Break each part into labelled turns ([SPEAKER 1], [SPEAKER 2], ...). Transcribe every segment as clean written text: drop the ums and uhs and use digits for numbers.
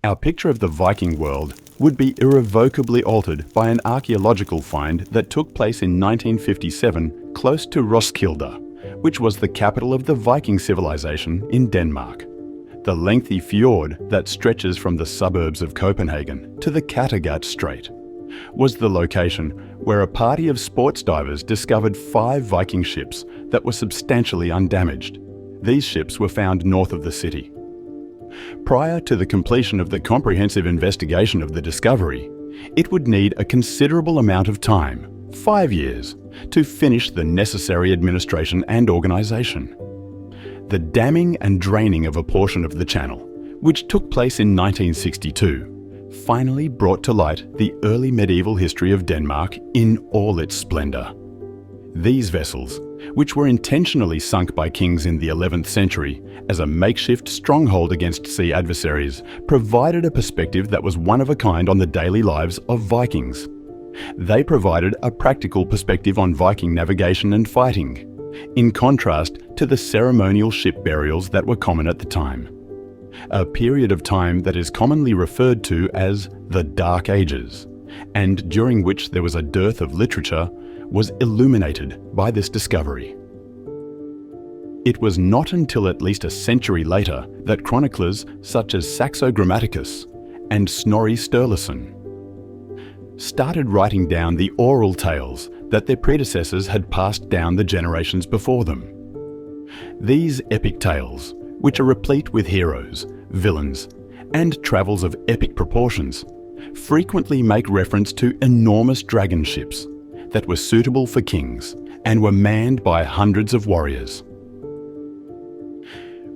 [SPEAKER 1] Our picture of the Viking world would be irrevocably altered by an archaeological find that took place in 1957 close to Roskilde, which was the capital of the Viking civilization in Denmark. The lengthy fjord that stretches from the suburbs of Copenhagen to the Kattegat Strait was the location where a party of sports divers discovered 5 Viking ships that were substantially undamaged. These ships were found north of the city. Prior to the completion of the comprehensive investigation of the discovery, it would need a considerable amount of time, 5 years, to finish the necessary administration and organization. The damming and draining of a portion of the channel, which took place in 1962, finally brought to light the early medieval history of Denmark in all its splendor. These vessels, which were intentionally sunk by kings in the 11th century as a makeshift stronghold against sea adversaries, provided a perspective that was one of a kind on the daily lives of Vikings. They provided a practical perspective on Viking navigation and fighting, in contrast to the ceremonial ship burials that were common at the time. A period of time that is commonly referred to as the Dark Ages, and during which there was a dearth of literature, was illuminated by this discovery. It was not until at least a century later that chroniclers such as Saxo Grammaticus and Snorri Sturluson started writing down the oral tales that their predecessors had passed down the generations before them. These epic tales, which are replete with heroes, villains, and travels of epic proportions, frequently make reference to enormous dragon ships that were suitable for kings and were manned by hundreds of warriors.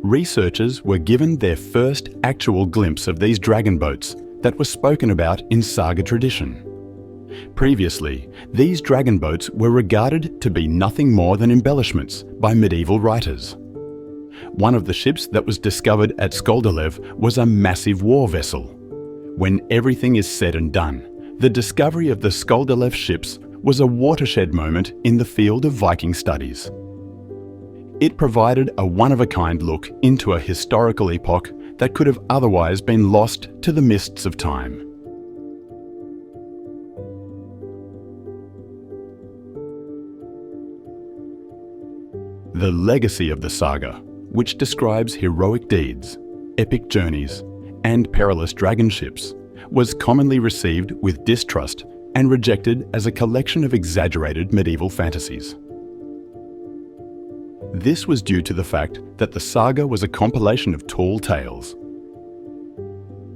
[SPEAKER 1] Researchers were given their first actual glimpse of these dragon boats that were spoken about in saga tradition. Previously, these dragon boats were regarded to be nothing more than embellishments by medieval writers. One of the ships that was discovered at Skolderlev was a massive war vessel. When everything is said and done, the discovery of the Skolderlev ships was a watershed moment in the field of Viking studies. It provided a one-of-a-kind look into a historical epoch that could have otherwise been lost to the mists of time. The legacy of the saga, which describes heroic deeds, epic journeys, and perilous dragon ships, was commonly received with distrust and rejected as a collection of exaggerated medieval fantasies. This was due to the fact that the saga was a compilation of tall tales.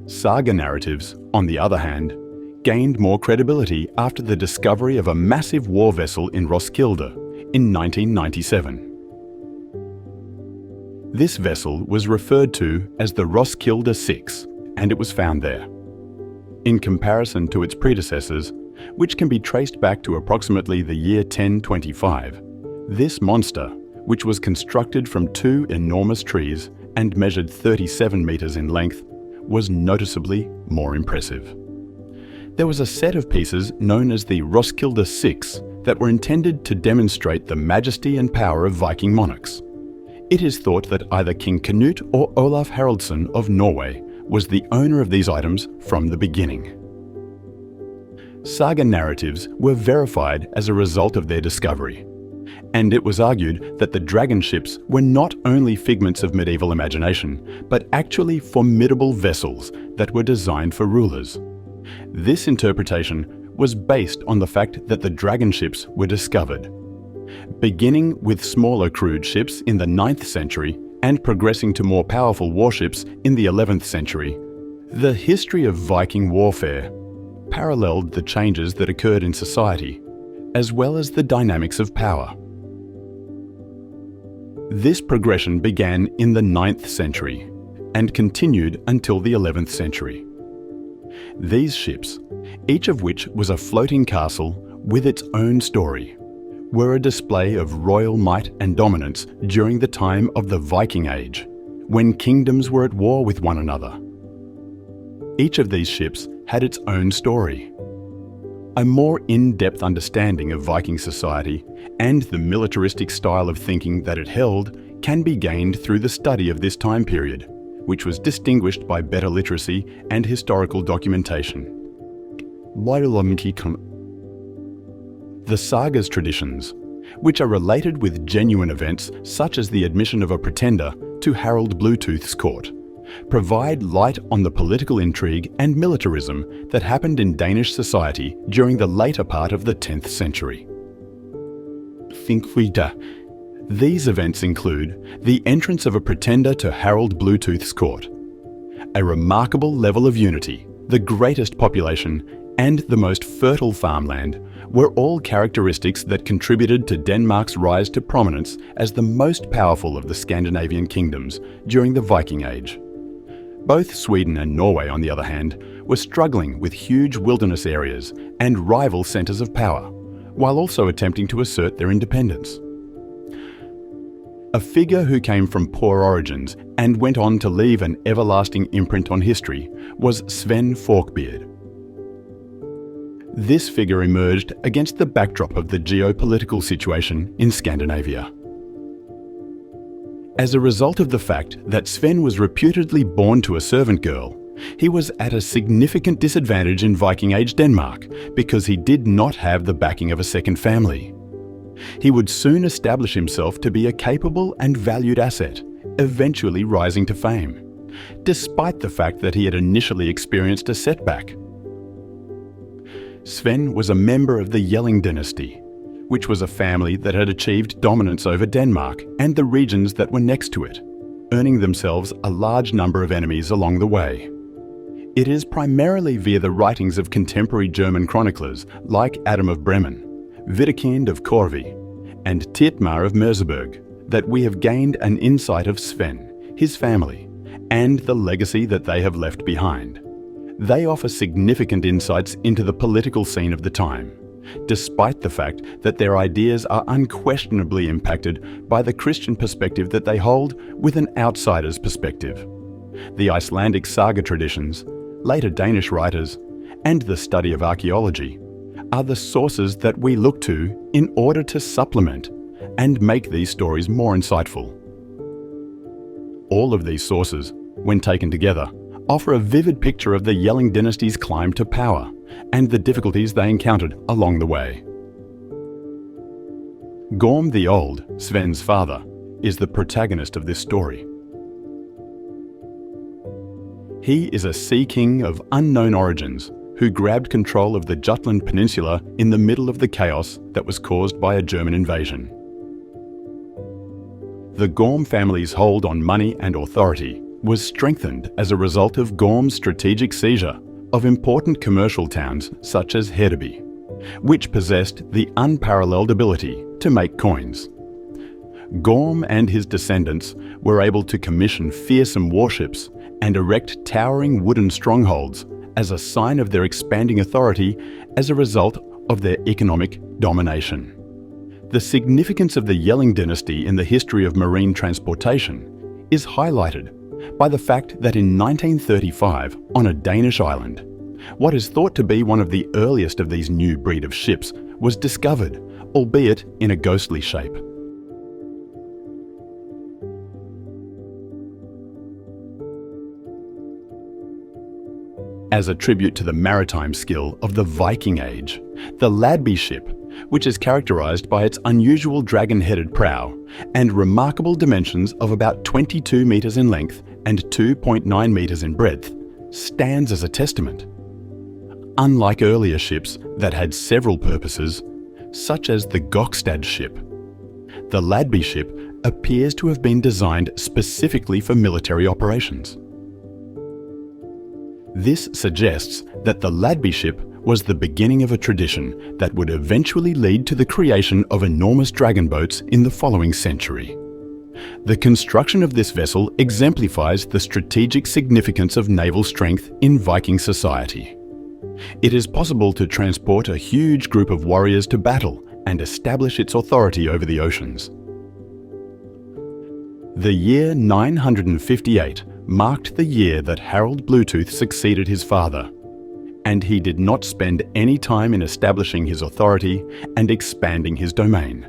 [SPEAKER 1] Saga narratives, on the other hand, gained more credibility after the discovery of a massive war vessel in Roskilde in 1997. This vessel was referred to as the Roskilde 6, and it was found there. In comparison to its predecessors, which can be traced back to approximately the year 1025, this monster, which was constructed from 2 enormous trees and measured 37 meters in length, was noticeably more impressive. There was a set of pieces known as the Roskilde 6 that were intended to demonstrate the majesty and power of Viking monarchs. It is thought that either King Canute or Olaf Haraldsson of Norway was the owner of these items from the beginning. Saga narratives were verified as a result of their discovery, and it was argued that the dragon ships were not only figments of medieval imagination, but actually formidable vessels that were designed for rulers. This interpretation was based on the fact that the dragon ships were discovered, beginning with smaller crude ships in the 9th century and progressing to more powerful warships in the 11th century. The history of Viking warfare paralleled the changes that occurred in society, as well as the dynamics of power. This progression began in the 9th century and continued until the 11th century. These ships, each of which was a floating castle with its own story, were a display of royal might and dominance during the time of the Viking Age, when kingdoms were at war with one another. Each of these ships had its own story. A more in-depth understanding of Viking society and the militaristic style of thinking that it held can be gained through the study of this time period, which was distinguished by better literacy and historical documentation. The saga's traditions, which are related with genuine events such as the admission of a pretender to Harald Bluetooth's court, provide light on the political intrigue and militarism that happened in Danish society during the later part of the 10th century. These events include the entrance of a pretender to Harald Bluetooth's court, a remarkable level of unity, the greatest population, and the most fertile farmland were all characteristics that contributed to Denmark's rise to prominence as the most powerful of the Scandinavian kingdoms during the Viking Age. Both Sweden and Norway, on the other hand, were struggling with huge wilderness areas and rival centres of power, while also attempting to assert their independence. A figure who came from poor origins and went on to leave an everlasting imprint on history was Sven Forkbeard. This figure emerged against the backdrop of the geopolitical situation in Scandinavia. As a result of the fact that Sven was reputedly born to a servant girl, he was at a significant disadvantage in Viking Age Denmark because he did not have the backing of a second family. He would soon establish himself to be a capable and valued asset, eventually rising to fame, despite the fact that he had initially experienced a setback. Sven was a member of the Jelling dynasty, which was a family that had achieved dominance over Denmark and the regions that were next to it, earning themselves a large number of enemies along the way. It is primarily via the writings of contemporary German chroniclers like Adam of Bremen, Widukind of Corvey, and Tietmar of Merseburg that we have gained an insight of Sven, his family, and the legacy that they have left behind. They offer significant insights into the political scene of the time, despite the fact that their ideas are unquestionably impacted by the Christian perspective that they hold with an outsider's perspective. The Icelandic saga traditions, later Danish writers, and the study of archaeology are the sources that we look to in order to supplement and make these stories more insightful. All of these sources, when taken together, offer a vivid picture of the Jelling dynasty's climb to power and the difficulties they encountered along the way. Gorm the Old, Sven's father, is the protagonist of this story. He is a sea king of unknown origins who grabbed control of the Jutland Peninsula in the middle of the chaos that was caused by a German invasion. The Gorm family's hold on money and authority was strengthened as a result of Gorm's strategic seizure of important commercial towns such as Hedeby, which possessed the unparalleled ability to make coins. Gorm and his descendants were able to commission fearsome warships and erect towering wooden strongholds as a sign of their expanding authority as a result of their economic domination. The significance of the Jelling dynasty in the history of marine transportation is highlighted by the fact that in 1935, on a Danish island, what is thought to be one of the earliest of these new breed of ships was discovered, albeit in a ghostly shape. As a tribute to the maritime skill of the Viking Age, the Ladby ship, which is characterized by its unusual dragon-headed prow and remarkable dimensions of about 22 meters in length and 2.9 meters in breadth, stands as a testament. Unlike earlier ships that had several purposes, such as the Gokstad ship, the Ladby ship appears to have been designed specifically for military operations. This suggests that the Ladby ship was the beginning of a tradition that would eventually lead to the creation of enormous dragon boats in the following century. The construction of this vessel exemplifies the strategic significance of naval strength in Viking society. It is possible to transport a huge group of warriors to battle and establish its authority over the oceans. The year 958 marked the year that Harald Bluetooth succeeded his father, and he did not spend any time in establishing his authority and expanding his domain.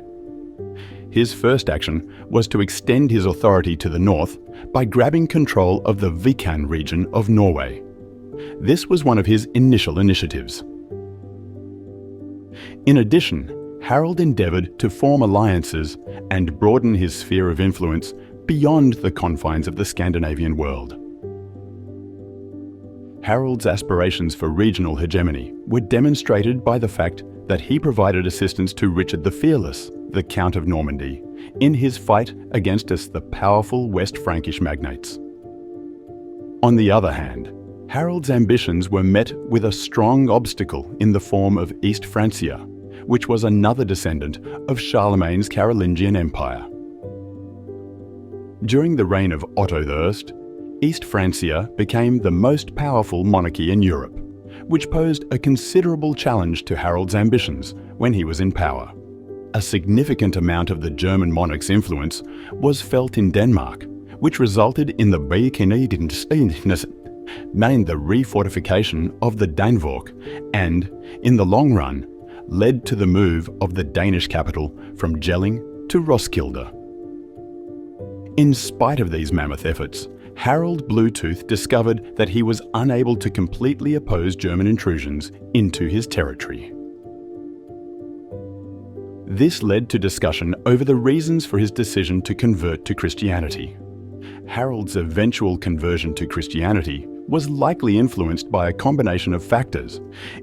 [SPEAKER 1] His first action was to extend his authority to the north by grabbing control of the Viking region of Norway. This was one of his initial initiatives. In addition, Harold endeavoured to form alliances and broaden his sphere of influence beyond the confines of the Scandinavian world. Harold's aspirations for regional hegemony were demonstrated by the fact that he provided assistance to Richard the Fearless, the Count of Normandy, in his fight against the powerful West Frankish magnates. On the other hand, Harold's ambitions were met with a strong obstacle in the form of East Francia, which was another descendant of Charlemagne's Carolingian Empire. During the reign of Otto I, East Francia became the most powerful monarchy in Europe, which posed a considerable challenge to Harold's ambitions when he was in power. A significant amount of the German monarch's influence was felt in Denmark, which resulted in the Viking Age, the refortification of the Dannevirke, and, in the long run, led to the move of the Danish capital from Jelling to Roskilde. In spite of these mammoth efforts, Harold Bluetooth discovered that he was unable to completely oppose German intrusions into his territory. This led to discussion over the reasons for his decision to convert to Christianity. Harold's eventual conversion to Christianity was likely influenced by a combination of factors,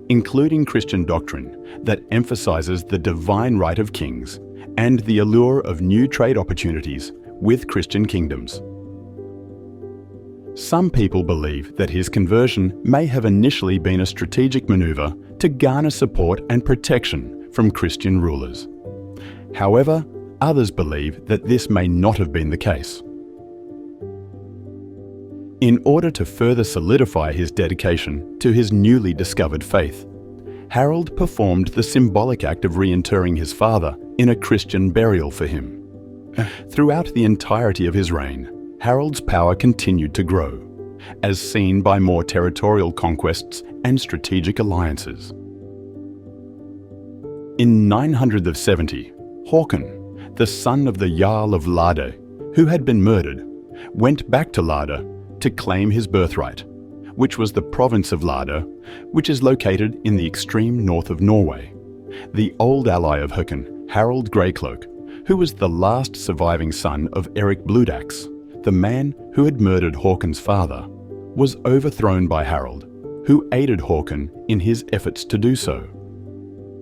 [SPEAKER 1] including Christian doctrine that emphasizes the divine right of kings and the allure of new trade opportunities with Christian kingdoms. Some people believe that his conversion may have initially been a strategic maneuver to garner support and protection from Christian rulers. However, others believe that this may not have been the case. In order to further solidify his dedication to his newly discovered faith, Harold performed the symbolic act of reinterring his father in a Christian burial for him. Throughout the entirety of his reign, Harold's power continued to grow, as seen by more territorial conquests and strategic alliances. In 970, Håkon, the son of the Jarl of Lade, who had been murdered, went back to Lade to claim his birthright, which was the province of Lade, which is located in the extreme north of Norway. The old ally of Håkon, Harald Greycloak, who was the last surviving son of Eric Bludaxe, the man who had murdered Håkon's father, was overthrown by Harold, who aided Håkon in his efforts to do so.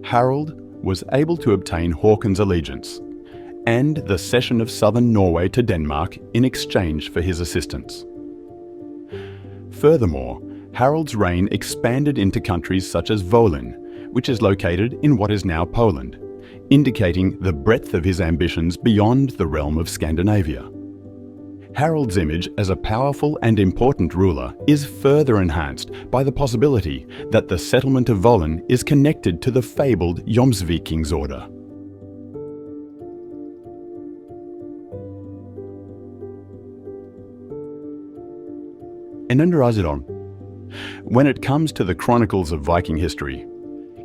[SPEAKER 1] Harold was able to obtain Håkon's allegiance and the cession of southern Norway to Denmark in exchange for his assistance. Furthermore, Harold's reign expanded into countries such as Volyn, which is located in what is now Poland, indicating the breadth of his ambitions beyond the realm of Scandinavia. Harold's image as a powerful and important ruler is further enhanced by the possibility that the settlement of Volyn is connected to the fabled Jomsvikings order. When it comes to the chronicles of Viking history,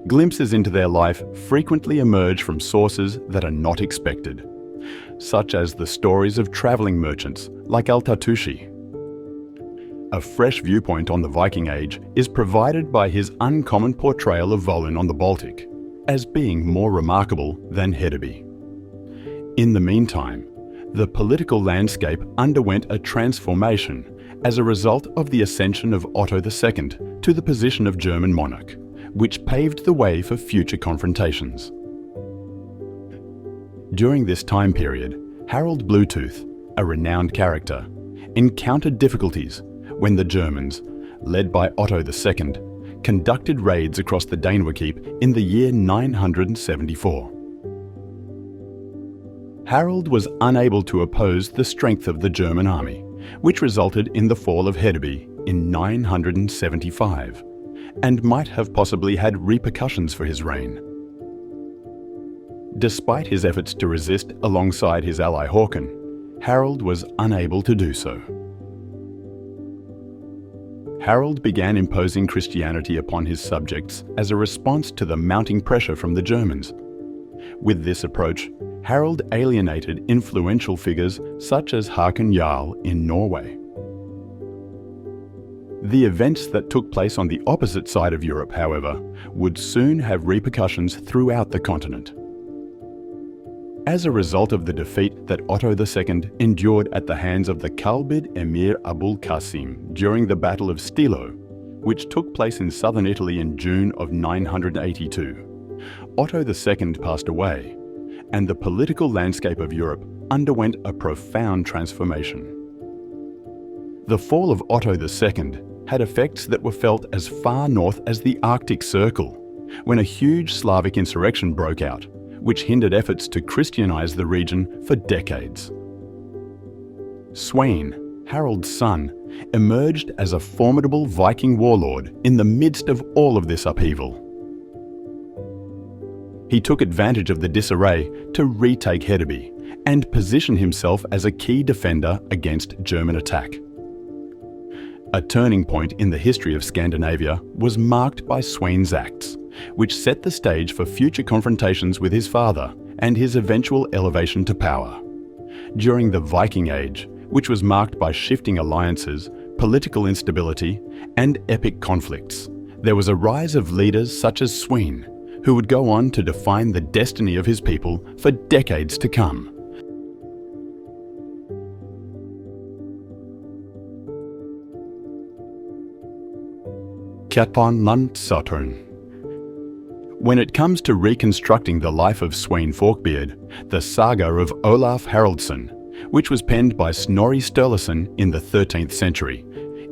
[SPEAKER 1] glimpses into their life frequently emerge from sources that are not expected, such as the stories of travelling merchants like Altatushi. A fresh viewpoint on the Viking Age is provided by his uncommon portrayal of Volyn on the Baltic as being more remarkable than Hedeby. In the meantime, the political landscape underwent a transformation as a result of the ascension of Otto II to the position of German monarch, which paved the way for future confrontations. During this time period, Harold Bluetooth, a renowned character, encountered difficulties when the Germans, led by Otto II, conducted raids across the Dannevirke in the year 974. Harold was unable to oppose the strength of the German army, which resulted in the fall of Hedeby in 975, and might have possibly had repercussions for his reign. Despite his efforts to resist alongside his ally Håkon, Harold was unable to do so. Harold began imposing Christianity upon his subjects as a response to the mounting pressure from the Germans. With this approach, Harald alienated influential figures such as Håkon Jarl in Norway. The events that took place on the opposite side of Europe, however, would soon have repercussions throughout the continent. As a result of the defeat that Otto II endured at the hands of the Kalbid Emir Abul Qasim during the Battle of Stilo, which took place in southern Italy in June of 982, Otto II passed away, and the political landscape of Europe underwent a profound transformation. The fall of Otto II had effects that were felt as far north as the Arctic Circle, when a huge Slavic insurrection broke out, which hindered efforts to Christianize the region for decades. Sweyn, Harald's son, emerged as a formidable Viking warlord in the midst of all of this upheaval. He took advantage of the disarray to retake Hedeby and position himself as a key defender against German attack. A turning point in the history of Scandinavia was marked by Sweyn's acts, which set the stage for future confrontations with his father and his eventual elevation to power. During the Viking Age, which was marked by shifting alliances, political instability, and epic conflicts, there was a rise of leaders such as Sweyn, who would go on to define the destiny of his people for decades to come. Kjartan. When it comes to reconstructing the life of Sweyn Forkbeard, the saga of Olaf Haraldsson, which was penned by Snorri Sturluson in the 13th century,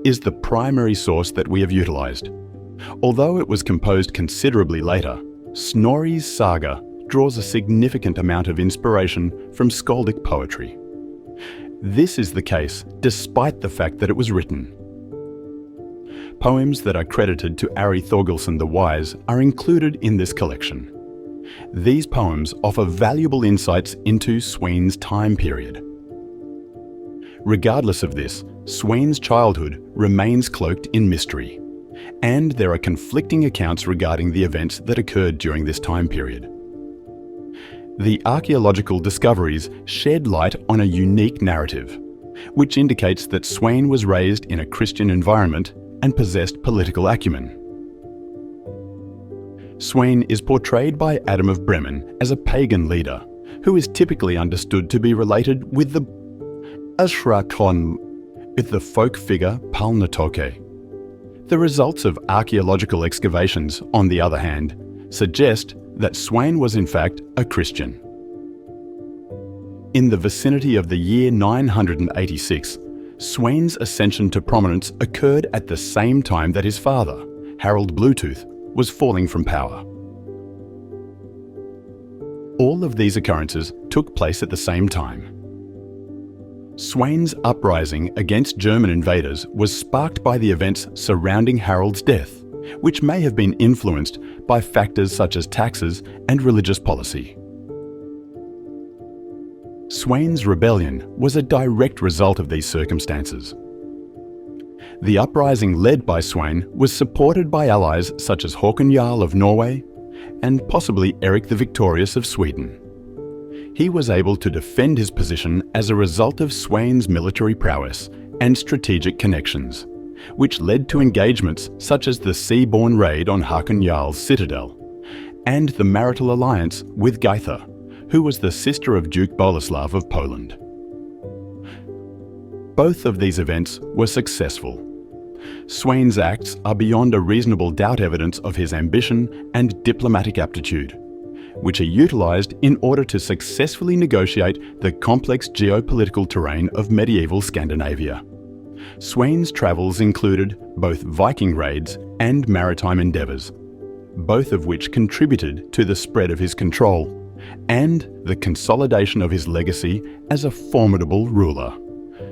[SPEAKER 1] is the primary source that we have utilized. Although it was composed considerably later, Snorri's saga draws a significant amount of inspiration from skaldic poetry. This is the case despite the fact that it was written. Poems that are credited to Ari Thorgilsson the Wise are included in this collection. These poems offer valuable insights into Sweyn's time period. Regardless of this, Sweyn's childhood remains cloaked in mystery, and there are conflicting accounts regarding the events that occurred during this time period. The archaeological discoveries shed light on a unique narrative, which indicates that Sweyn was raised in a Christian environment and possessed political acumen. Sweyn is portrayed by Adam of Bremen as a pagan leader, who is typically understood to be related with the Ashrakon, with the folk figure Palnatoke. The results of archaeological excavations, on the other hand, suggest that Sweyn was in fact a Christian. In the vicinity of the year 986, Sweyn's ascension to prominence occurred at the same time that his father, Harald Bluetooth, was falling from power. All of these occurrences took place at the same time. Sweyn's uprising against German invaders was sparked by the events surrounding Harald's death, which may have been influenced by factors such as taxes and religious policy. Sweyn's rebellion was a direct result of these circumstances. The uprising led by Sweyn was supported by allies such as Håkon Jarl of Norway and possibly Eric the Victorious of Sweden. He was able to defend his position as a result of Sweyn's military prowess and strategic connections, which led to engagements such as the sea-borne raid on Håkon Jarl's citadel and the marital alliance with Geitha, who was the sister of Duke Boleslav of Poland. Both of these events were successful. Sweyn's acts are beyond a reasonable doubt evidence of his ambition and diplomatic aptitude, which are utilized in order to successfully negotiate the complex geopolitical terrain of medieval Scandinavia. Sweyn's travels included both Viking raids and maritime endeavors, both of which contributed to the spread of his control and the consolidation of his legacy as a formidable ruler.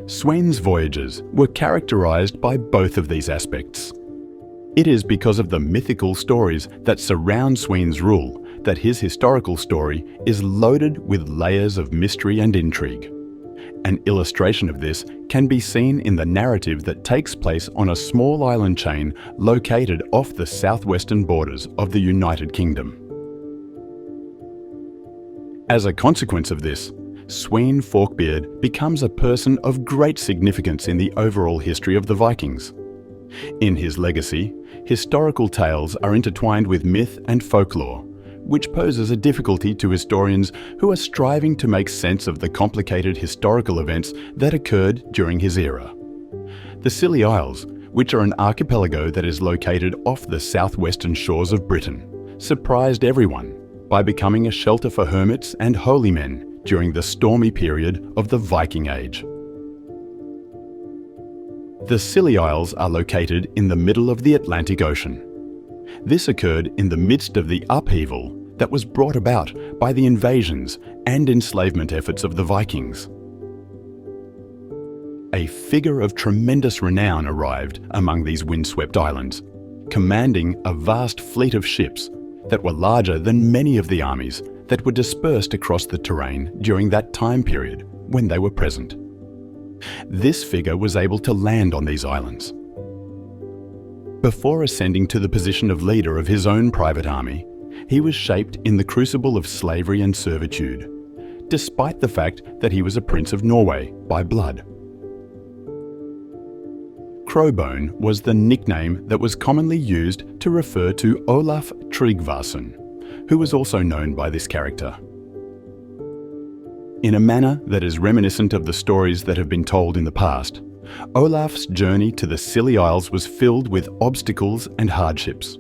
[SPEAKER 1] Sweyn's voyages were characterized by both of these aspects. It is because of the mythical stories that surround Sweyn's rule that his historical story is loaded with layers of mystery and intrigue. An illustration of this can be seen in the narrative that takes place on a small island chain located off the southwestern borders of the United Kingdom. As a consequence of this, Sween Forkbeard becomes a person of great significance in the overall history of the Vikings. In his legacy, historical tales are intertwined with myth and folklore, which poses a difficulty to historians who are striving to make sense of the complicated historical events that occurred during his era. The Scilly Isles, which are an archipelago that is located off the southwestern shores of Britain, surprised everyone by becoming a shelter for hermits and holy men during the stormy period of the Viking Age. The Scilly Isles are located in the middle of the Atlantic Ocean. This occurred in the midst of the upheaval that was brought about by the invasions and enslavement efforts of the Vikings. A figure of tremendous renown arrived among these windswept islands, commanding a vast fleet of ships that were larger than many of the armies that were dispersed across the terrain during that time period when they were present. This figure was able to land on these islands. Before ascending to the position of leader of his own private army, he was shaped in the crucible of slavery and servitude, despite the fact that he was a prince of Norway by blood. Crowbone was the nickname that was commonly used to refer to Olaf Tryggvason, who was also known by this character. In a manner that is reminiscent of the stories that have been told in the past, Olaf's journey to the Scilly Isles was filled with obstacles and hardships.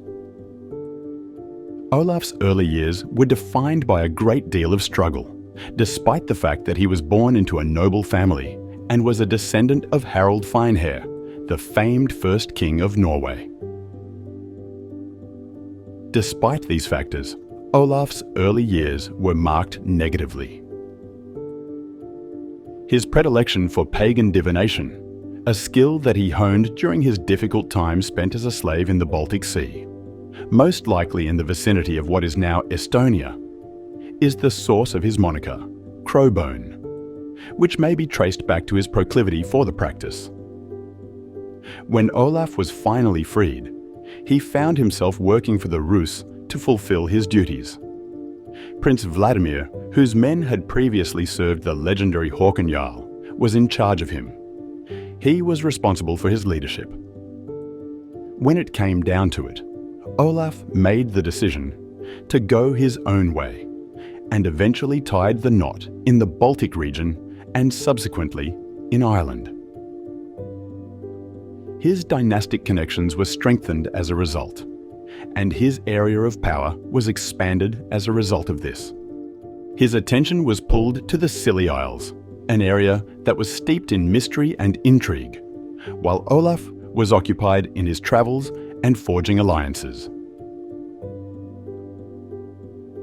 [SPEAKER 1] Olaf's early years were defined by a great deal of struggle, despite the fact that he was born into a noble family and was a descendant of Harald Finehair, the famed first king of Norway. Despite these factors, Olaf's early years were marked negatively. His predilection for pagan divination, a skill that he honed during his difficult time spent as a slave in the Baltic Sea, most likely in the vicinity of what is now Estonia, is the source of his moniker, Crowbone, which may be traced back to his proclivity for the practice. When Olaf was finally freed, he found himself working for the Rus to fulfill his duties. Prince Vladimir, whose men had previously served the legendary Håkon Jarl, was in charge of him. He was responsible for his leadership. When it came down to it, Olaf made the decision to go his own way and eventually tied the knot in the Baltic region and subsequently in Ireland. His dynastic connections were strengthened as a result, and his area of power was expanded as a result of this. His attention was pulled to the Scilly Isles, an area that was steeped in mystery and intrigue, while Olaf was occupied in his travels and forging alliances.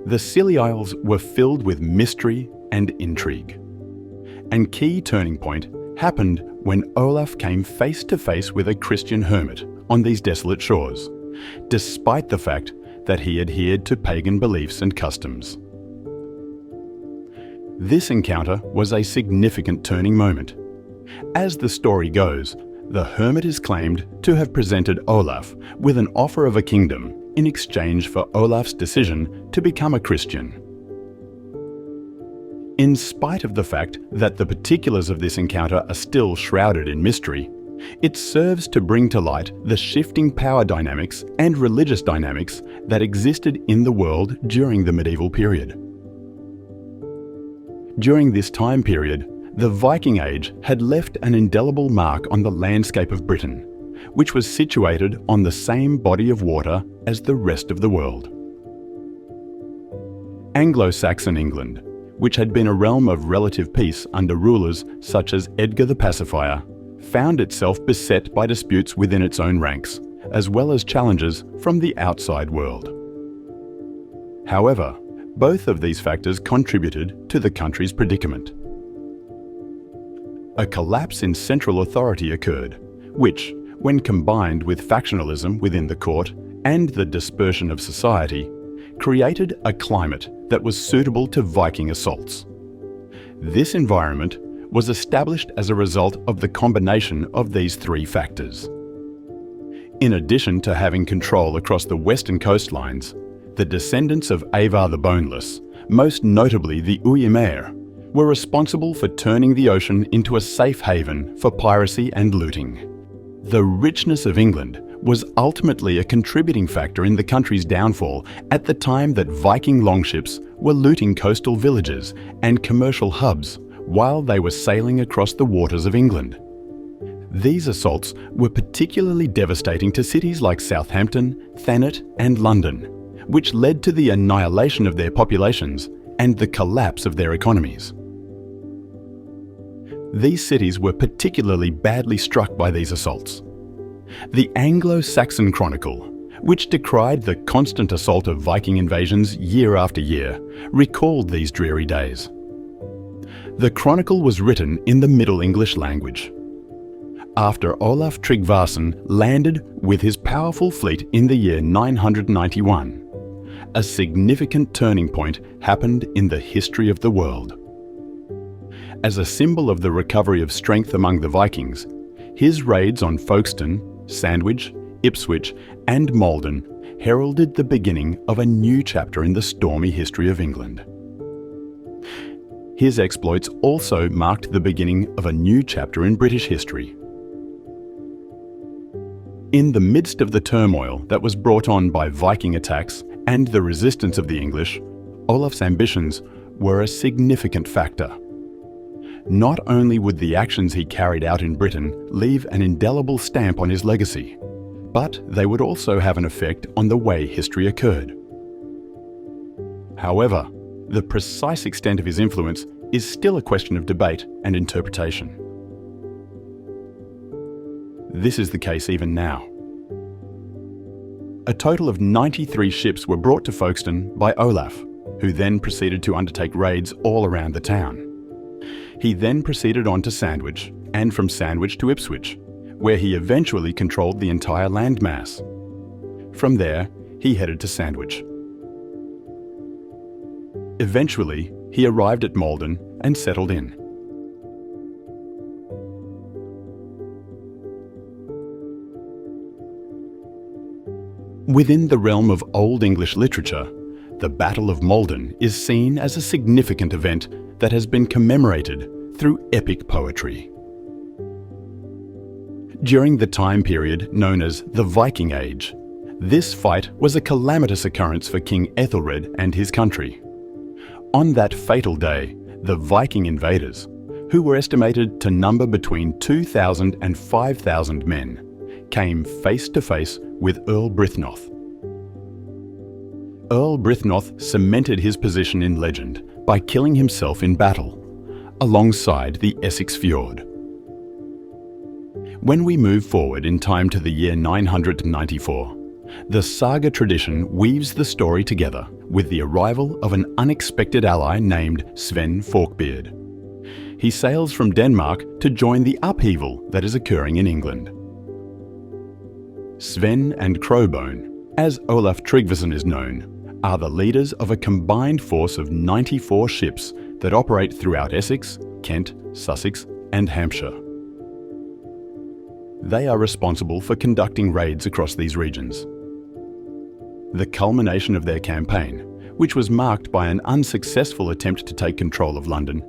[SPEAKER 1] The Scilly Isles were filled with mystery and intrigue. And key turning point happened when Olaf came face to face with a Christian hermit on these desolate shores, despite the fact that he adhered to pagan beliefs and customs. This encounter was a significant turning moment. As the story goes, the hermit is claimed to have presented Olaf with an offer of a kingdom in exchange for Olaf's decision to become a Christian. In spite of the fact that the particulars of this encounter are still shrouded in mystery, it serves to bring to light the shifting power dynamics and religious dynamics that existed in the world during the medieval period. During this time period, the Viking Age had left an indelible mark on the landscape of Britain, which was situated on the same body of water as the rest of the world. Anglo-Saxon England, which had been a realm of relative peace under rulers such as Edgar the Pacifier, found itself beset by disputes within its own ranks, as well as challenges from the outside world. However, both of these factors contributed to the country's predicament. A collapse in central authority occurred, which, when combined with factionalism within the court and the dispersion of society, created a climate that was suitable to Viking assaults. This environment was established as a result of the combination of these three factors. In addition to having control across the western coastlines, the descendants of Ivar the Boneless most notably the Uyghur, were responsible for turning the ocean into a safe haven for piracy and looting. The richness of England was ultimately a contributing factor in the country's downfall at the time that Viking longships were looting coastal villages and commercial hubs while they were sailing across the waters of England. These assaults were particularly devastating to cities like Southampton, Thanet, and London, which led to the annihilation of their populations and the collapse of their economies. These cities were particularly badly struck by these assaults. The Anglo-Saxon Chronicle, which decried the constant assault of Viking invasions year after year, recalled these dreary days. The Chronicle was written in the Middle English language. After Olaf Tryggvason landed with his powerful fleet in the year 991, a significant turning point happened in the history of the world. As a symbol of the recovery of strength among the Vikings, his raids on Folkestone, Sandwich, Ipswich, and Maldon heralded the beginning of a new chapter in the stormy history of England. His exploits also marked the beginning of a new chapter in British history. In the midst of the turmoil that was brought on by Viking attacks and the resistance of the English, Olaf's ambitions were a significant factor. Not only would the actions he carried out in Britain leave an indelible stamp on his legacy, but they would also have an effect on the way history occurred. However, the precise extent of his influence is still a question of debate and interpretation. This is the case even now. A total of 93 ships were brought to Folkestone by Olaf, who then proceeded to undertake raids all around the town. He then proceeded on to Sandwich, and from Sandwich to Ipswich, where he eventually controlled the entire landmass. From there, he headed to Sandwich. Eventually, he arrived at Maldon and settled in. Within the realm of Old English literature, the Battle of Maldon is seen as a significant event that has been commemorated through epic poetry. During the time period known as the Viking Age, this fight was a calamitous occurrence for King Ethelred and his country. On that fatal day, the Viking invaders, who were estimated to number between 2,000 and 5,000 men, came face to face with Earl Brithnoth. Earl Brithnoth cemented his position in legend by killing himself in battle, alongside the Essex Fjord. When we move forward in time to the year 994, the saga tradition weaves the story together with the arrival of an unexpected ally named Sven Forkbeard. He sails from Denmark to join the upheaval that is occurring in England. Sven and Crowbone, as Olaf Tryggvason is known, are the leaders of a combined force of 94 ships that operate throughout Essex, Kent, Sussex, and Hampshire. They are responsible for conducting raids across these regions. The culmination of their campaign, which was marked by an unsuccessful attempt to take control of London,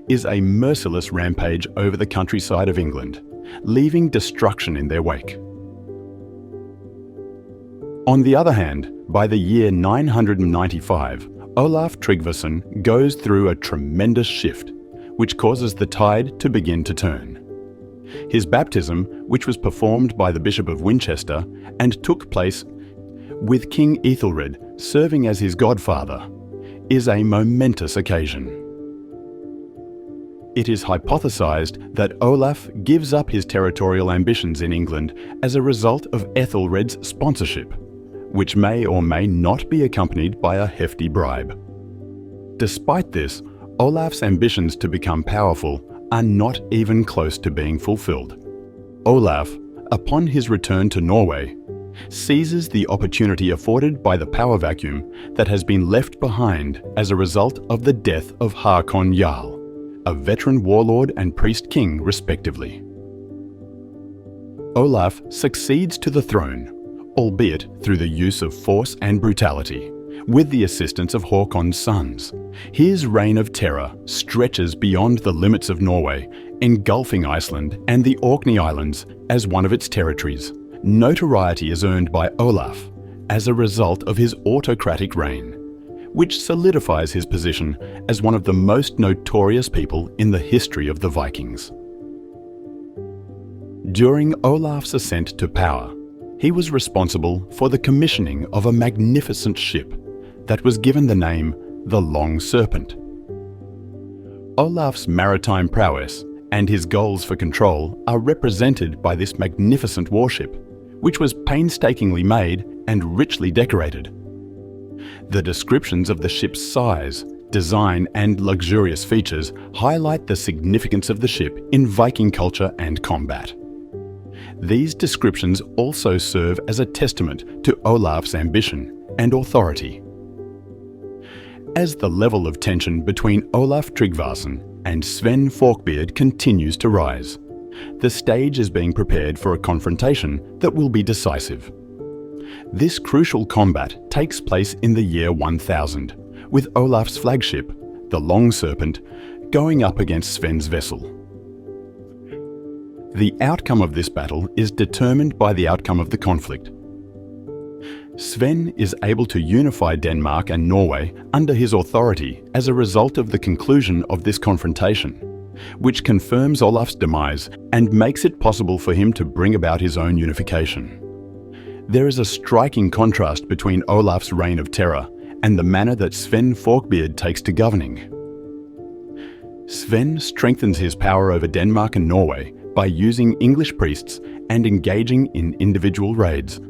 [SPEAKER 1] is a merciless rampage over the countryside of England, leaving destruction in their wake. On the other hand, by the year 995, Olaf Tryggvason goes through a tremendous shift, which causes the tide to begin to turn. His baptism, which was performed by the Bishop of Winchester and took place with King Ethelred serving as his godfather, is a momentous occasion. It is hypothesized that Olaf gives up his territorial ambitions in England as a result of Ethelred's sponsorship, which may or may not be accompanied by a hefty bribe. Despite this, Olaf's ambitions to become powerful are not even close to being fulfilled. Olaf, upon his return to Norway, seizes the opportunity afforded by the power vacuum that has been left behind as a result of the death of Håkon Jarl, a veteran warlord and priest king respectively. Olaf succeeds to the throne, albeit through the use of force and brutality, with the assistance of Haakon's sons. His reign of terror stretches beyond the limits of Norway, engulfing Iceland and the Orkney Islands as one of its territories. Notoriety is earned by Olaf as a result of his autocratic reign, which solidifies his position as one of the most notorious people in the history of the Vikings. During Olaf's ascent to power, he was responsible for the commissioning of a magnificent ship that was given the name the Long Serpent. Olaf's maritime prowess and his goals for control are represented by this magnificent warship, which was painstakingly made and richly decorated. The descriptions of the ship's size, design, and luxurious features highlight the significance of the ship in Viking culture and combat. These descriptions also serve as a testament to Olaf's ambition and authority. As the level of tension between Olaf Tryggvason and Sven Forkbeard continues to rise, the stage is being prepared for a confrontation that will be decisive. This crucial combat takes place in the year 1000, with Olaf's flagship, the Long Serpent, going up against Sven's vessel. The outcome of this battle is determined by the outcome of the conflict. Sven is able to unify Denmark and Norway under his authority as a result of the conclusion of this confrontation, which confirms Olaf's demise and makes it possible for him to bring about his own unification. There is a striking contrast between Olaf's reign of terror and the manner that Sven Forkbeard takes to governing. Sven strengthens his power over Denmark and Norway by using English priests and engaging in individual raids.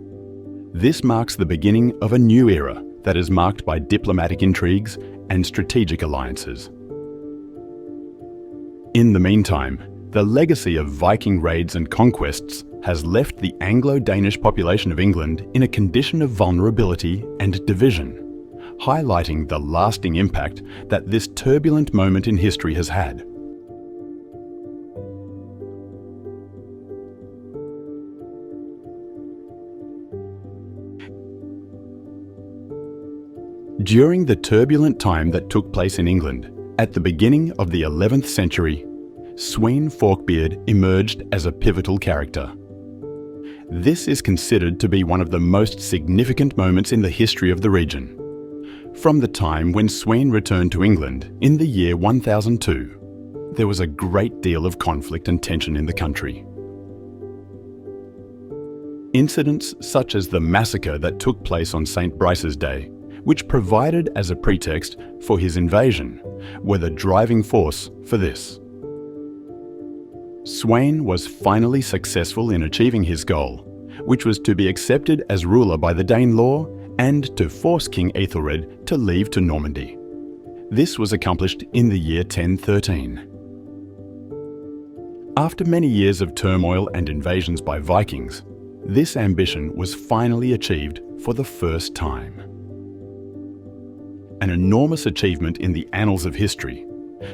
[SPEAKER 1] This marks the beginning of a new era that is marked by diplomatic intrigues and strategic alliances. In the meantime, the legacy of Viking raids and conquests has left the Anglo-Danish population of England in a condition of vulnerability and division, highlighting the lasting impact that this turbulent moment in history has had. During the turbulent time that took place in England, at the beginning of the 11th century, Sweyn Forkbeard emerged as a pivotal character. This is considered to be one of the most significant moments in the history of the region. From the time when Sweyn returned to England in the year 1002, there was a great deal of conflict and tension in the country. Incidents such as the massacre that took place on St. Brice's Day, which provided as a pretext for his invasion, were the driving force for this. Sweyn was finally successful in achieving his goal, which was to be accepted as ruler by the Dane law and to force King Aethelred to leave to Normandy. This was accomplished in the year 1013. After many years of turmoil and invasions by Vikings, this ambition was finally achieved for the first time. An enormous achievement in the annals of history,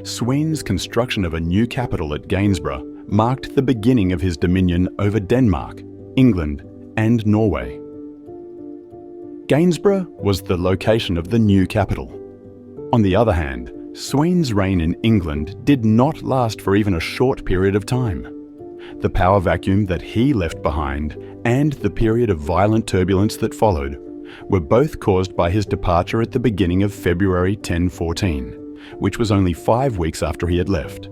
[SPEAKER 1] Sweyn's construction of a new capital at Gainsborough marked the beginning of his dominion over Denmark, England, and Norway. Gainsborough was the location of the new capital. On the other hand, Sweyn's reign in England did not last for even a short period of time. The power vacuum that he left behind and the period of violent turbulence that followed were both caused by his departure at the beginning of February 1014, which was only 5 weeks after he had left.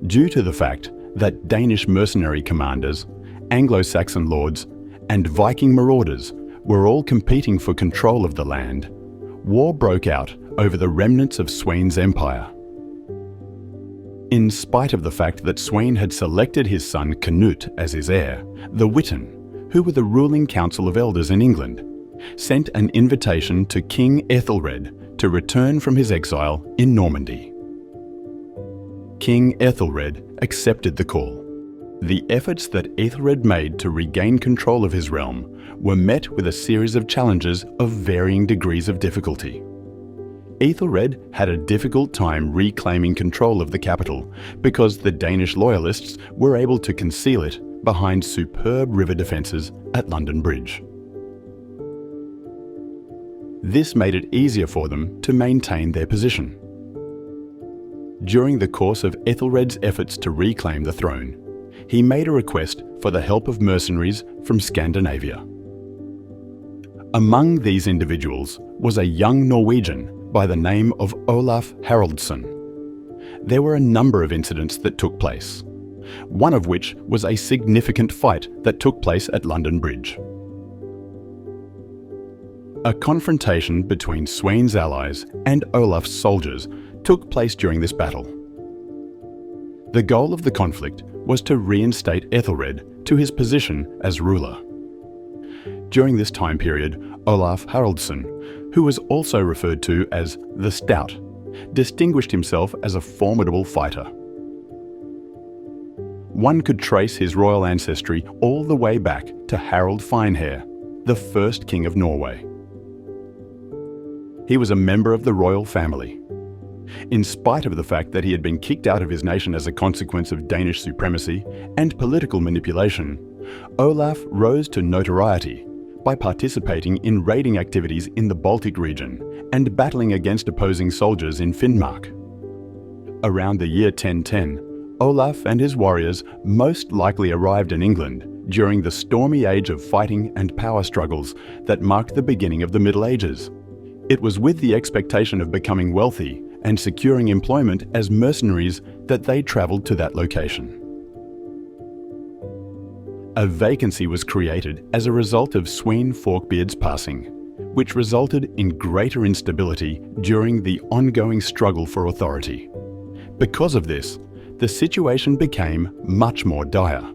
[SPEAKER 1] Due to the fact that Danish mercenary commanders, Anglo-Saxon lords, and Viking marauders were all competing for control of the land, war broke out over the remnants of Sweyn's empire. In spite of the fact that Sweyn had selected his son Canute as his heir, the Witan, who were the ruling council of elders in England, sent an invitation to King Aethelred to return from his exile in Normandy. King Aethelred accepted the call. The efforts that Aethelred made to regain control of his realm were met with a series of challenges of varying degrees of difficulty. Aethelred had a difficult time reclaiming control of the capital because the Danish loyalists were able to conceal it behind superb river defences at London Bridge. This made it easier for them to maintain their position. During the course of Ethelred's efforts to reclaim the throne, he made a request for the help of mercenaries from Scandinavia. Among these individuals was a young Norwegian by the name of Olaf Haraldsson. There were a number of incidents that took place, one of which was a significant fight that took place at London Bridge. A confrontation between Sweyn's allies and Olaf's soldiers took place during this battle. The goal of the conflict was to reinstate Ethelred to his position as ruler. During this time period, Olaf Haraldsson, who was also referred to as the Stout, distinguished himself as a formidable fighter. One could trace his royal ancestry all the way back to Harald Finehair, the first king of Norway. He was a member of the royal family. In spite of the fact that he had been kicked out of his nation as a consequence of Danish supremacy and political manipulation, Olaf rose to notoriety by participating in raiding activities in the Baltic region and battling against opposing soldiers in Finnmark. Around the year 1010, Olaf and his warriors most likely arrived in England during the stormy age of fighting and power struggles that marked the beginning of the Middle Ages. It was with the expectation of becoming wealthy and securing employment as mercenaries that they travelled to that location. A vacancy was created as a result of Sweyn Forkbeard's passing, which resulted in greater instability during the ongoing struggle for authority. Because of this, the situation became much more dire.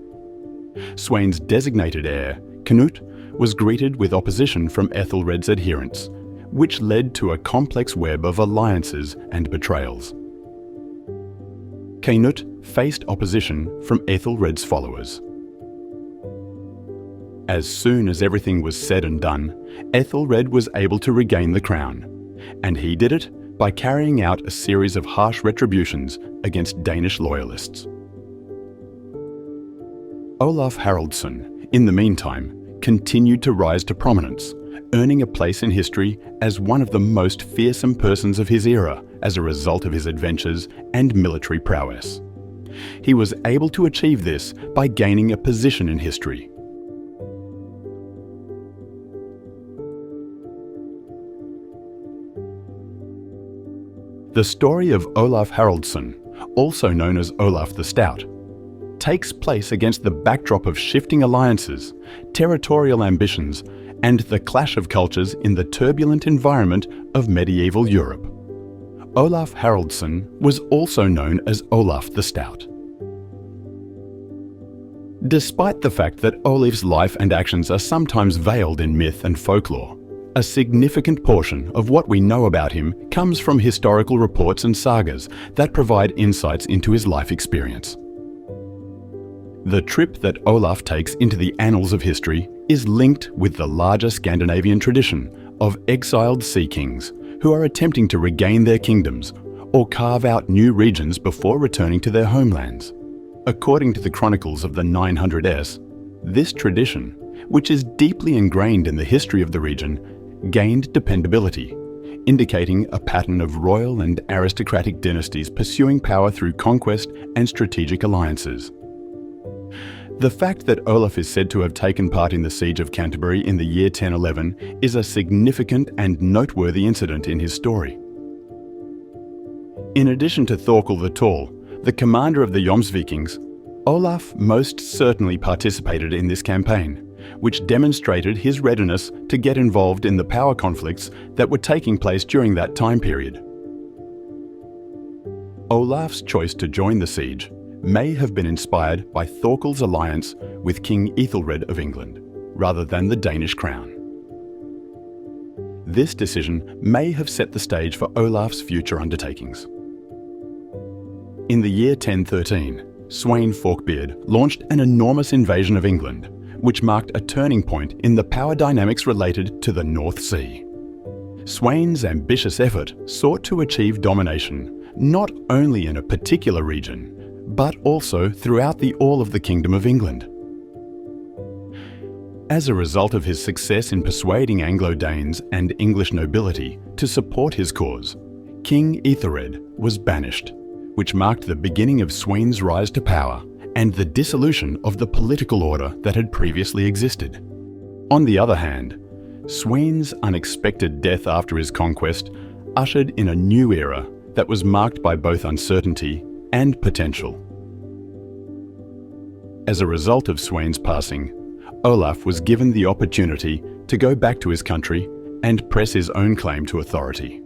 [SPEAKER 1] Sweyn's designated heir, Canute, was greeted with opposition from Ethelred's adherents, which led to a complex web of alliances and betrayals. Canute faced opposition from Ethelred's followers. As soon as everything was said and done, Ethelred was able to regain the crown, and he did it by carrying out a series of harsh retributions against Danish loyalists. Olaf Haraldsson, in the meantime, continued to rise to prominence, earning a place in history as one of the most fearsome persons of his era as a result of his adventures and military prowess. He was able to achieve this by gaining a position in history. The story of Olaf Haraldsson, also known as Olaf the Stout, takes place against the backdrop of shifting alliances, territorial ambitions, and the clash of cultures in the turbulent environment of medieval Europe. Olaf Haraldsson was also known as Olaf the Stout. Despite the fact that Olaf's life and actions are sometimes veiled in myth and folklore, a significant portion of what we know about him comes from historical reports and sagas that provide insights into his life experience. The trip that Olaf takes into the annals of history is linked with the larger Scandinavian tradition of exiled sea kings who are attempting to regain their kingdoms or carve out new regions before returning to their homelands. According to the chronicles of the 900s, this tradition, which is deeply ingrained in the history of the region, gained dependability, indicating a pattern of royal and aristocratic dynasties pursuing power through conquest and strategic alliances. The fact that Olaf is said to have taken part in the Siege of Canterbury in the year 1011 is a significant and noteworthy incident in his story. In addition to Thorkel the Tall, the commander of the Jomsvikings, Olaf most certainly participated in this campaign, which demonstrated his readiness to get involved in the power conflicts that were taking place during that time period. Olaf's choice to join the siege may have been inspired by Thorkel's alliance with King Ethelred of England, rather than the Danish crown. This decision may have set the stage for Olaf's future undertakings. In the year 1013, Sweyn Forkbeard launched an enormous invasion of England, which marked a turning point in the power dynamics related to the North Sea. Sweyn's ambitious effort sought to achieve domination not only in a particular region, but also throughout all of the Kingdom of England. As a result of his success in persuading Anglo-Danes and English nobility to support his cause, King Ethelred was banished, which marked the beginning of Sweyn's rise to power and the dissolution of the political order that had previously existed. On the other hand, Sweyn's unexpected death after his conquest ushered in a new era that was marked by both uncertainty and potential. As a result of Sweyn's passing, Olaf was given the opportunity to go back to his country and press his own claim to authority.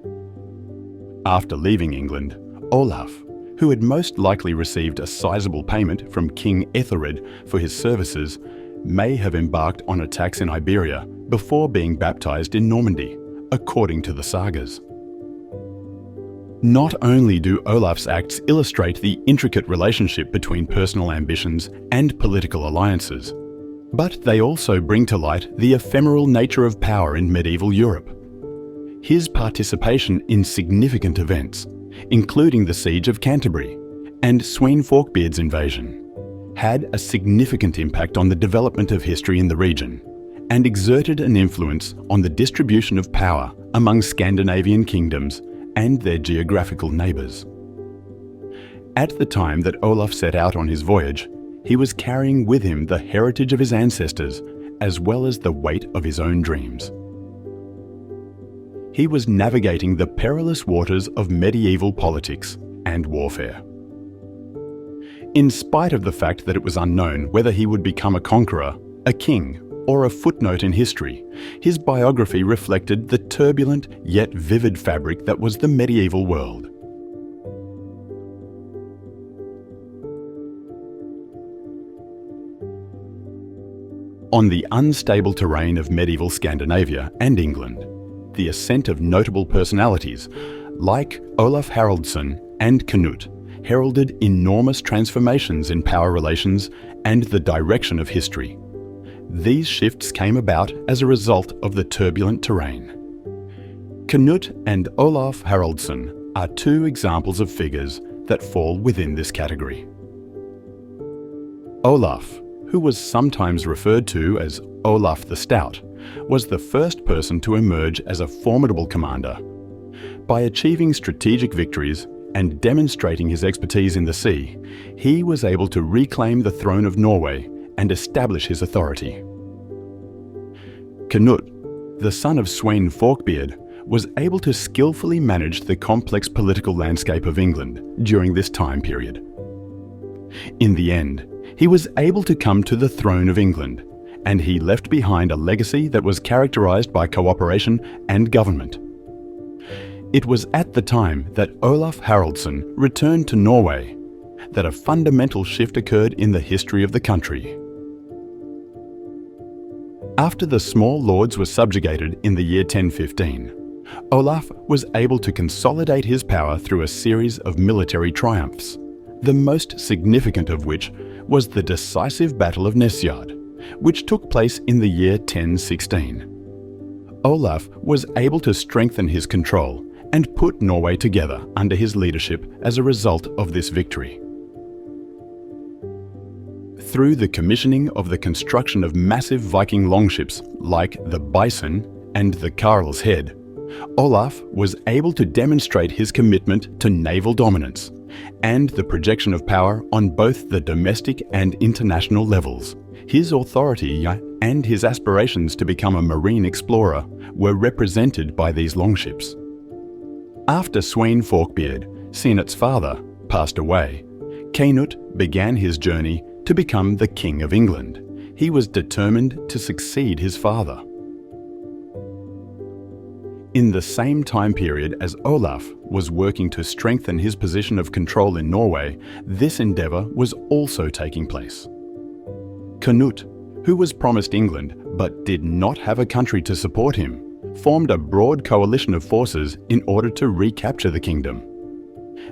[SPEAKER 1] After leaving England, Olaf, who had most likely received a sizable payment from King Ethelred for his services, may have embarked on attacks in Iberia before being baptized in Normandy, according to the sagas. Not only do Olaf's acts illustrate the intricate relationship between personal ambitions and political alliances, but they also bring to light the ephemeral nature of power in medieval Europe. His participation in significant events, including the Siege of Canterbury and Sweyn Forkbeard's invasion, had a significant impact on the development of history in the region and exerted an influence on the distribution of power among Scandinavian kingdoms and their geographical neighbours. At the time that Olaf set out on his voyage, he was carrying with him the heritage of his ancestors as well as the weight of his own dreams. He was navigating the perilous waters of medieval politics and warfare. In spite of the fact that it was unknown whether he would become a conqueror, a king, or a footnote in history, his biography reflected the turbulent yet vivid fabric that was the medieval world. On the unstable terrain of medieval Scandinavia and England, the ascent of notable personalities like Olaf Haraldsson and Canute heralded enormous transformations in power relations and the direction of history. These shifts came about as a result of the turbulent terrain. Canute and Olaf Haraldsson are two examples of figures that fall within this category. Olaf, who was sometimes referred to as Olaf the Stout, was the first person to emerge as a formidable commander. By achieving strategic victories and demonstrating his expertise in the sea, he was able to reclaim the throne of Norway and establish his authority. Canute, the son of Sweyn Forkbeard, was able to skillfully manage the complex political landscape of England during this time period. In the end, he was able to come to the throne of England, and he left behind a legacy that was characterized by cooperation and government. It was at the time that Olaf Haraldsson returned to Norway that a fundamental shift occurred in the history of the country. After the small lords were subjugated in the year 1015, Olaf was able to consolidate his power through a series of military triumphs, the most significant of which was the decisive Battle of Nesjard, which took place in the year 1016. Olaf was able to strengthen his control and put Norway together under his leadership as a result of this victory. Through the commissioning of the construction of massive Viking longships like the Bison and the Karl's Head, Olaf was able to demonstrate his commitment to naval dominance and the projection of power on both the domestic and international levels. His authority and his aspirations to become a marine explorer were represented by these longships. After Sweyn Forkbeard, Sinut's father, passed away, Canute began his journey to become the King of England. He was determined to succeed his father. In the same time period as Olaf was working to strengthen his position of control in Norway, this endeavour was also taking place. Canute, who was promised England but did not have a country to support him, formed a broad coalition of forces in order to recapture the kingdom.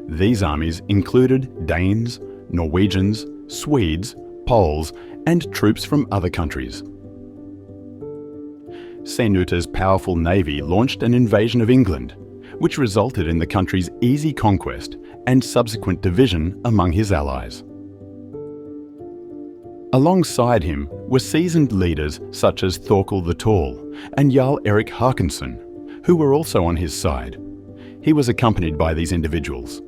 [SPEAKER 1] These armies included Danes, Norwegians, Swedes, Poles, and troops from other countries. Sinute's powerful navy launched an invasion of England, which resulted in the country's easy conquest and subsequent division among his allies. Alongside him were seasoned leaders such as Thorkel the Tall and Jarl Erik Håkonsson, who were also on his side. He was accompanied by these individuals.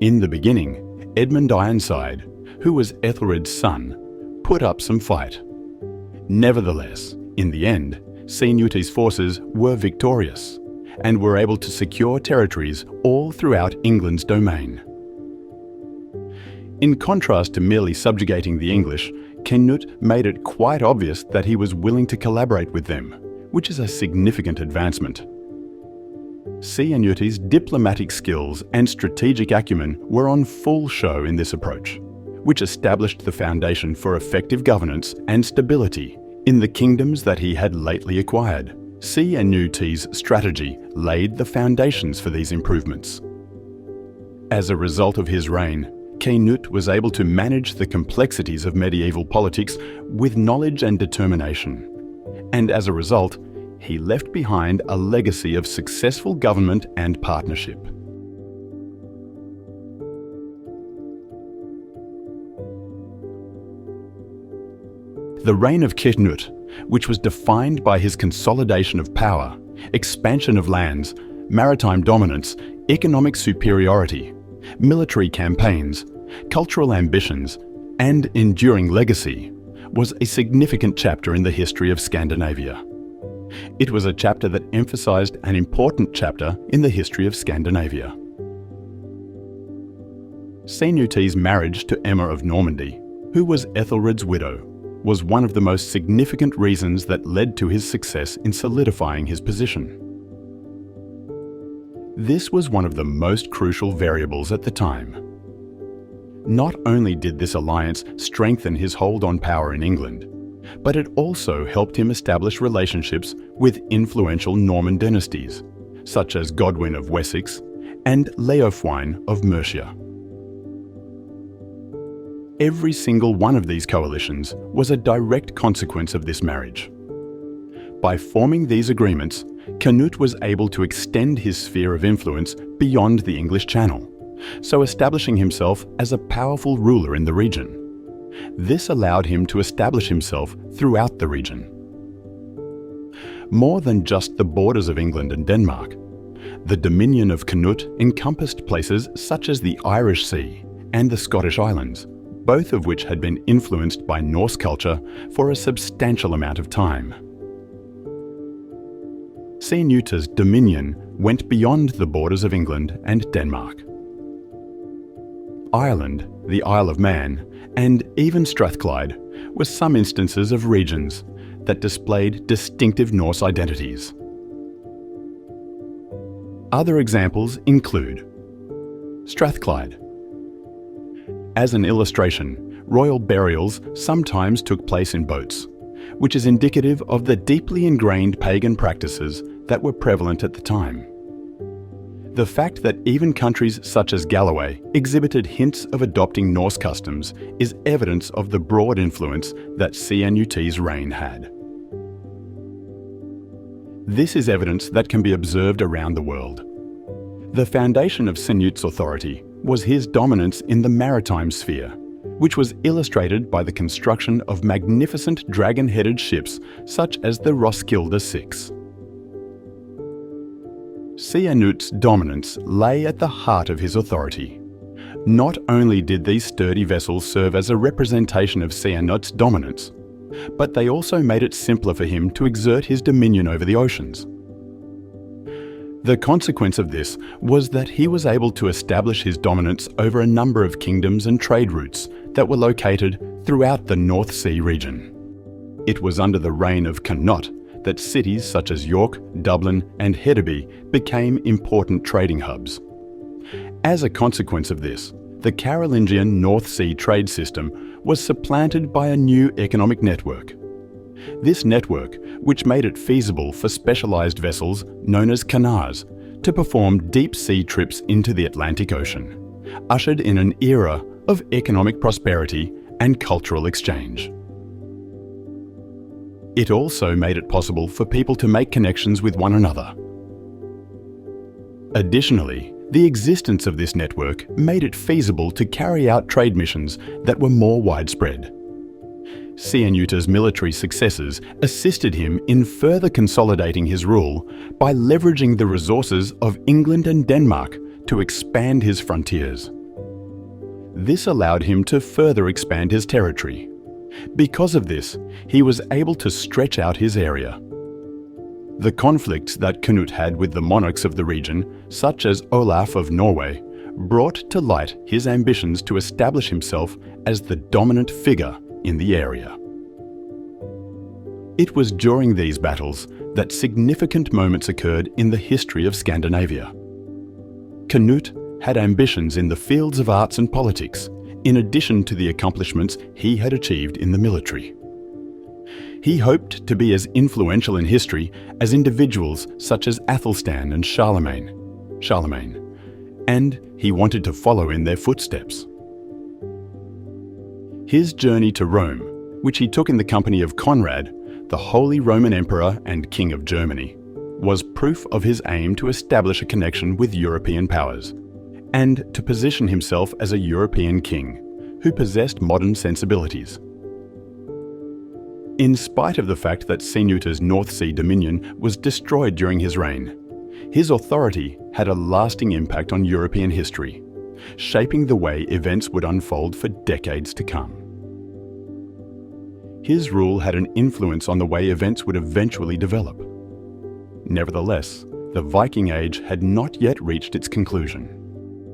[SPEAKER 1] In the beginning, Edmund Ironside, who was Ethelred's son, put up some fight. Nevertheless, in the end, Sinute's forces were victorious and were able to secure territories all throughout England's domain. In contrast to merely subjugating the English, Canute made it quite obvious that he was willing to collaborate with them, which is a significant advancement. Sinute's diplomatic skills and strategic acumen were on full show in this approach, which established the foundation for effective governance and stability in the kingdoms that he had lately acquired. Sinute's strategy laid the foundations for these improvements. As a result of his reign, Canute was able to manage the complexities of medieval politics with knowledge and determination. And as a result, he left behind a legacy of successful government and partnership. The reign of Canute, which was defined by his consolidation of power, expansion of lands, maritime dominance, economic superiority, military campaigns, cultural ambitions, and enduring legacy, was a significant chapter in the history of Scandinavia. It was a chapter that emphasized an important chapter in the history of Scandinavia. Sinute's marriage to Emma of Normandy, who was Ethelred's widow, was one of the most significant reasons that led to his success in solidifying his position. This was one of the most crucial variables at the time. Not only did this alliance strengthen his hold on power in England, but it also helped him establish relationships with influential Norman dynasties, such as Godwin of Wessex and Leofwine of Mercia. Every single one of these coalitions was a direct consequence of this marriage. By forming these agreements, Canute was able to extend his sphere of influence beyond the English Channel, so establishing himself as a powerful ruler in the region. This allowed him to establish himself throughout the region. More than just the borders of England and Denmark, the dominion of Canute encompassed places such as the Irish Sea and the Scottish Islands, both of which had been influenced by Norse culture for a substantial amount of time. Sinute's dominion went beyond the borders of England and Denmark. Ireland, the Isle of Man, and even Strathclyde were some instances of regions that displayed distinctive Norse identities. Other examples include Strathclyde. As an illustration, royal burials sometimes took place in boats, which is indicative of the deeply ingrained pagan practices that were prevalent at the time. The fact that even countries such as Galloway exhibited hints of adopting Norse customs is evidence of the broad influence that Sinute's reign had. This is evidence that can be observed around the world. The foundation of Sinute's authority was his dominance in the maritime sphere, which was illustrated by the construction of magnificent dragon-headed ships such as the Roskilde 6. Sinute's dominance lay at the heart of his authority. Not only did these sturdy vessels serve as a representation of Sinute's dominance, but they also made it simpler for him to exert his dominion over the oceans. The consequence of this was that he was able to establish his dominance over a number of kingdoms and trade routes that were located throughout the North Sea region. It was under the reign of Canute that cities such as York, Dublin, and Hedeby became important trading hubs. As a consequence of this, the Carolingian North Sea trade system was supplanted by a new economic network. This network, which made it feasible for specialized vessels known as canars to perform deep-sea trips into the Atlantic Ocean, ushered in an era of economic prosperity and cultural exchange. It also made it possible for people to make connections with one another. Additionally, the existence of this network made it feasible to carry out trade missions that were more widespread. Sianuta's military successes assisted him in further consolidating his rule by leveraging the resources of England and Denmark to expand his frontiers. This allowed him to further expand his territory. Because of this, he was able to stretch out his area. The conflicts that Canute had with the monarchs of the region, such as Olaf of Norway, brought to light his ambitions to establish himself as the dominant figure in the area. It was during these battles that significant moments occurred in the history of Scandinavia. Canute had ambitions in the fields of arts and politics, in addition to the accomplishments he had achieved in the military. He hoped to be as influential in history as individuals such as Athelstan and Charlemagne, and he wanted to follow in their footsteps. His journey to Rome, which he took in the company of Conrad, the Holy Roman Emperor and King of Germany, was proof of his aim to establish a connection with European powers, and to position himself as a European king who possessed modern sensibilities. In spite of the fact that Sianuta's North Sea dominion was destroyed during his reign, his authority had a lasting impact on European history, shaping the way events would unfold for decades to come. His rule had an influence on the way events would eventually develop. Nevertheless, the Viking Age had not yet reached its conclusion.